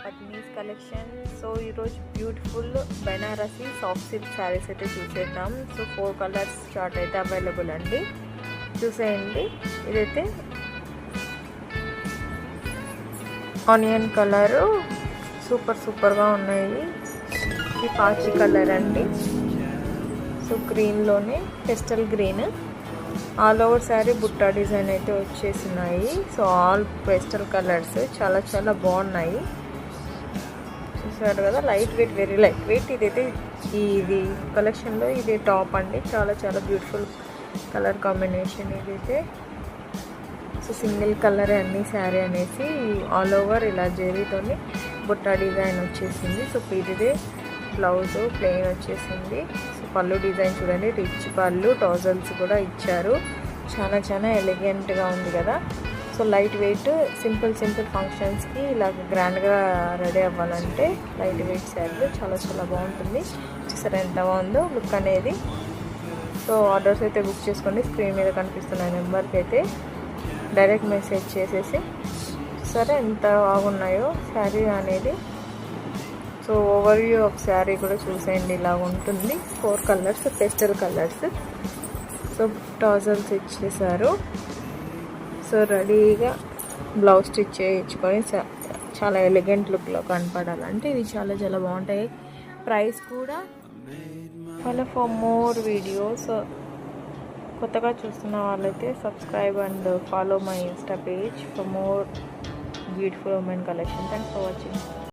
పట్నీస్ collection. So ఈరోజు beautiful Banarasi soft silk saris అయితే చూసేద్దాం. సో 4 కలర్స్ చార్ట్ అయితే అవైలబుల్ అండి, చూసేయండి. ఇదైతే ఆనియన్ కలరు, సూపర్గా ఉన్నాయి. ఇది పాచి కలర్ అండి. సో గ్రీన్లోనే pastel green, all over sari బుట్టా డిజైన్ అయితే వచ్చేసినాయి. సో ఆల్ పెస్టల్ కలర్స్ చాలా బాగున్నాయి. చూసారు కదా, light weight, very light weight. ఇదైతే ఇది కలెక్షన్లో ఇది టాప్ అండి. చాలా బ్యూటిఫుల్ కలర్ కాంబినేషన్ ఇదైతే. సో సింగిల్ కలర్ అన్ని శారీ అనేసి ఆల్ ఓవర్ ఇలా జెరీతోని బుట్టా డిజైన్ వచ్చేసింది. సో ఇదిదే బ్లౌజ్ ప్లెయిన్ వచ్చేసింది. సో పళ్ళు డిజైన్ చూడండి, రిచ్ పళ్ళు, టోజల్స్ కూడా ఇచ్చారు. చాలా ఎలిగెంట్గా ఉంది కదా. సో లైట్ వెయిట్, సింపుల్ ఫంక్షన్స్కి ఇలా గ్రాండ్గా రెడీ అవ్వాలంటే లైట్ వెయిట్ శారీలు చాలా బాగుంటుంది. చూసారా ఎంత బాగుందో లుక్ అనేది. సో ఆర్డర్స్ అయితే బుక్ చేసుకోండి. స్క్రీన్ మీద కనిపిస్తున్న నెంబర్కి అయితే డైరెక్ట్ మెసేజ్ చేసేసి సరే ఎంత బాగున్నాయో శారీ అనేది. So overview of sari కూడా చూసేయండి, ఇలా ఉంటుంది. 4 colours, pastel colours. So tassels ఇచ్చేసారు. సో రెడీగా బ్లౌజ్ స్టిచ్ చేయించుకొని చాలా ఎలిగెంట్ లుక్లో కనపడాలంటే ఇవి చాలా బాగుంటాయి. ప్రైస్ కూడా ఫర్ మోర్ వీడియోస్. కొత్తగా చూస్తున్న వాళ్ళైతే subscribe and follow my Insta page for more beautiful women collection. Thanks for watching.